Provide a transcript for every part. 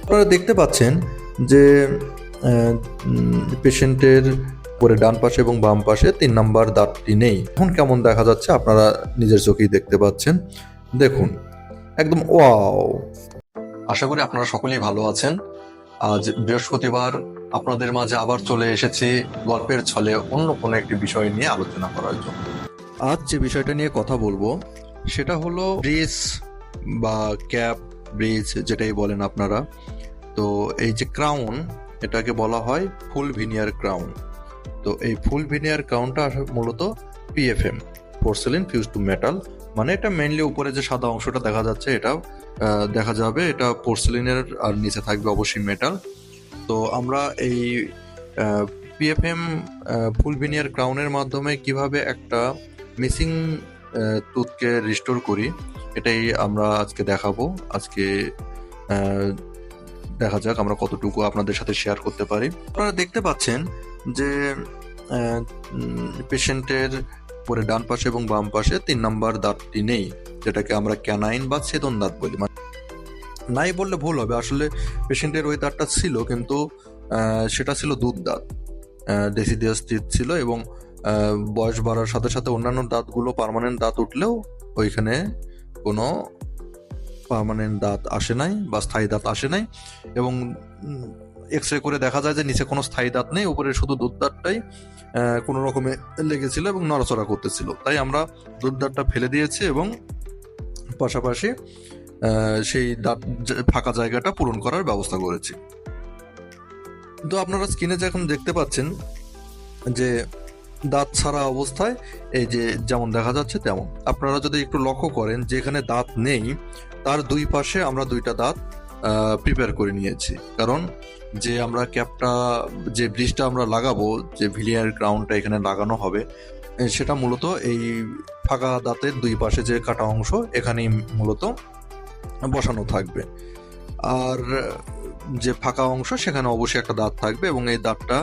আপনারা দেখতে পাচ্ছেন যে পেশেন্টের পরে ডান পাশে এবং বাম পাশে ৩ নাম্বার দাঁতটি নেই। এখন কেমন দেখা যাচ্ছে আপনারা নিজের চোখেই দেখতে পাচ্ছেন। দেখুন, একদম ওয়াও! আশা করি আপনারা সকলেই ভালো আছেন। আজ বৃহস্পতিবার আপনাদের মাঝে আবার চলে এসেছি গল্পের ছলে অন্য কোনো একটি বিষয় নিয়ে আলোচনা করার জন্য। আজ যে বিষয়টা নিয়ে কথা বলবো সেটা হলো ব্রিজ বা ক্যাপ, ব্রিজ যেটাই বলেন আপনারা। তো এই যে ক্রাউন, এটাকে বলা হয় ফুল ভিনিয়ার ক্রাউন। তো এই ফুল ভিনিয়ার ক্রাউনটা মূলত PFM, porcelain fuse two metal, মানে এটা মেইনলি উপরে যে সাদা অংশটা দেখা যাচ্ছে এটা দেখা যাবে এটা পোর্সেলিনের, আর নিচে থাকবে অবশ্যই মেটাল। তো আমরা এই পিএফএম ফুল ভিনিয়ার ক্রাউনের মাধ্যমে কিভাবে একটা মিসিং টুথকে রিস্টোর করি এটাই আমরা আজকে দেখাবো। আজকে দেখা যাক আমরা কতটুকু আপনাদের সাথে শেয়ার করতে পারি। আপনারা দেখতে পাচ্ছেন যে পেশেন্টের পরে ডান পাশে এবং বাম পাশে ৩ নাম্বার দাঁতটি নেই, যেটাকে আমরা ক্যানাইন বা ছেদন দাঁত বলি। মানে নাই বললে ভুল হবে, আসলে পেশেন্টের ওই দাঁতটা ছিল, কিন্তু সেটা ছিল দুধ দাঁত, ডেসিডিয়াস টিথ ছিল, এবং বয়স বাড়ার সাথে সাথে অন্যান্য দাঁতগুলো পার্মানেন্ট দাঁত উঠলেও ওইখানে কোনো পার্মানেন্ট দাঁত আসে নাই বা স্থায়ী দাঁত আসে নাই, এবং এক্স রে করে দেখা যায় যে নিচে কোনো স্থায়ী দাঁত নেই, উপরে শুধু দুধ দাঁতটাই কোনো রকমে লেগেছিল এবং নড়াচড়া করতেছিল। তাই আমরা দুধ দাঁতটা ফেলে দিয়েছি এবং পাশাপাশি সেই দাঁত ফাঁকা জায়গাটা পূরণ করার ব্যবস্থা করেছি। তো আপনারা স্ক্রিনে যখন দেখতে পাচ্ছেন যে দাঁত ছাড়া অবস্থায় এই যে যেমন দেখা যাচ্ছে তেমন, আপনারা যদি একটু লক্ষ্য করেন যে এখানে দাঁত নেই, তার দুই পাশে আমরা দুইটা দাঁত প্রিপেয়ার করে নিয়েছি। কারণ যে আমরা ক্যাপটা, যে ব্রিজটা আমরা লাগাবো, যে ভিলিয়ার ক্রাউনটা এখানে লাগানো হবে, সেটা মূলত এই ফাঁকা দাঁতের দুই পাশে যে কাটা অংশ এখানেই মূলত বসানো থাকবে। আর যে ফাঁকা অংশ সেখানে অবশ্যই একটা দাঁত থাকবে, এবং এই দাঁতটা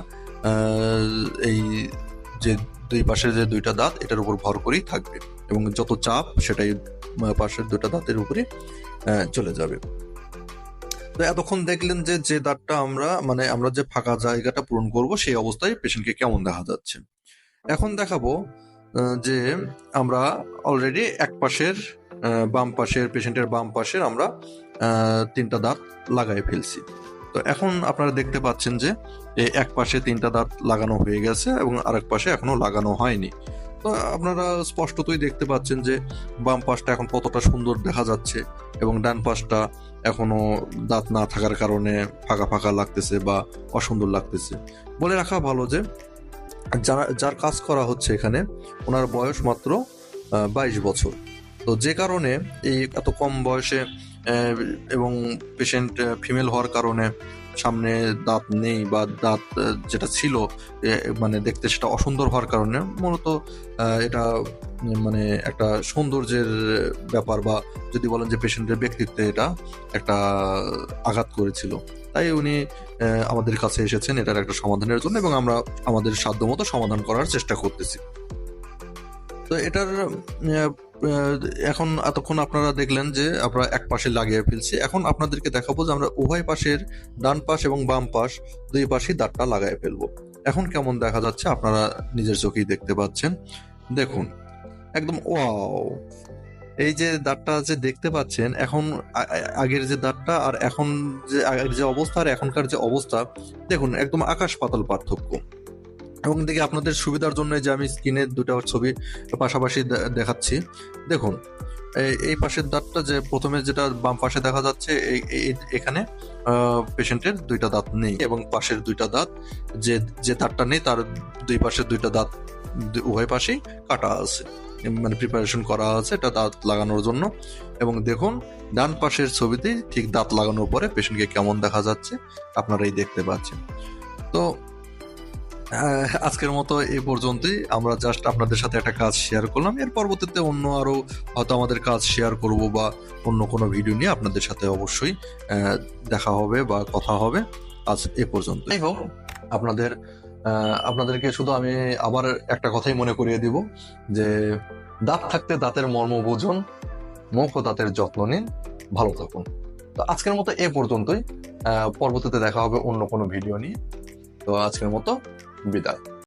এই যে দুই পাশে যে দুইটা দাঁত এটার উপর ভর করেই থাকবে, এবং যত চাপ সেটাই পাশের দুইটা দাঁতের উপরে চলে যাবে। তো এতক্ষণ দেখলেন যে যে দাঁতটা আমরা যে ফাঁকা জায়গাটা পূরণ করব সেই অবস্থায় পেশেন্টকে কেমন দেখা যাচ্ছে। এখন দেখাবো যে আমরা অলরেডি এক পাশের বাম পাশের পেশেন্টের বাম পাশের আমরা 3টা দাঁত লাগাই ফেলছি। তো এখন আপনারা দেখতে পাচ্ছেন যে এক পাশে 3টা দাঁত লাগানো হয়ে গেছে এবং আরেক পাশে এখনো লাগানো হয়নি। তো আপনারা স্পষ্টতই দেখতে পাচ্ছেন যে বাম পাশটা এখন কতটা সুন্দর দেখা যাচ্ছে, এবং ডান পাশটা এখনো দাঁত না থাকার কারণে ফাঁকা ফাঁকা লাগতেছে বা অসুন্দর লাগতেছে। বলে রাখা ভালো যে যার কাজ করা হচ্ছে এখানে, ওনার বয়স মাত্র 22 বছর। তো যে কারণে এই এত কম বয়সে এবং পেশেন্ট ফিমেল হওয়ার কারণে সামনে দাঁত নেই, বা দাঁত যেটা ছিল মানে দেখতে সেটা অসুন্দর হওয়ার কারণে মূলত এটা মানে একটা সৌন্দর্যের ব্যাপার, বা যদি বলেন যে পেশেন্টের ব্যক্তিত্বে এটা একটা আঘাত করেছিল। তাই উনি আমাদের কাছে এসেছেন এটার একটা সমাধানের জন্য, এবং আমরা আমাদের সাধ্যমতো সমাধান করার চেষ্টা করতেছি। তো এটার এখন এতক্ষণ আপনারা দেখলেন যে আমরা এক পাশে লাগিয়ে ফেলছি। এখন আপনাদেরকে দেখাবো যে আমরা উভয় পাশের ডান পাশ এবং বাম পাশ দুই পাশেই দাঁতটা লাগায় ফেলবো। এখন কেমন দেখা যাচ্ছে আপনারা নিজের চোখেই দেখতে পাচ্ছেন। দেখুন, একদম ওয়াও! এই যে দাঁতটা যে দেখতে পাচ্ছেন, এখন আগের যে দাঁতটা আর এখন যে আগের যে অবস্থা আর এখনকার যে অবস্থা, দেখুন একদম আকাশ পাতাল পার্থক্য। এবং দেখি আপনাদের সুবিধার জন্য যে আমি স্ক্রিনে দুটো ছবি পাশাপাশি দেখাচ্ছি। দেখুন, এই পাশের দাঁতটা যে প্রথমে যেটা বাম পাশে দেখা যাচ্ছে, এখানে পেশেন্টের দুইটা দাঁত নেই, এবং পাশের দুইটা দাঁত, যে দাঁতটা নেই তার দুই পাশের দুইটা দাঁত উভয় পাশেই কাটা আছে, মানে প্রিপারেশন করা আছে এটা দাঁত লাগানোর জন্য। এবং দেখুন ডান পাশের ছবিতেই ঠিক দাঁত লাগানোর পরে পেশেন্টকে কেমন দেখা যাচ্ছে আপনারাই দেখতে পাচ্ছেন। তো আজকের মতো এই পর্যন্তই। আমরা জাস্ট আপনাদের সাথে একটা কাজ শেয়ার করলাম। এর পরবর্তীতে অন্য আরো হয়তো আমাদের কাজ শেয়ার করব, বা অন্য কোনো ভিডিও নিয়ে আপনাদের সাথে অবশ্যই দেখা হবে বা কথা হবে। আজ এ পর্যন্ত। যাই হোক, আপনাদেরকে শুধু আমি আবার একটা কথাই মনে করিয়ে দিব যে দাঁত থাকতে দাঁতের মর্ম বুঝুন, মুখ ও দাঁতের যত্ন নিন, ভালো থাকুন। তো আজকের মতো এ পর্যন্তই। পরবর্তীতে দেখা হবে অন্য কোনো ভিডিও নিয়ে। তো আজকের মতো বিদায়।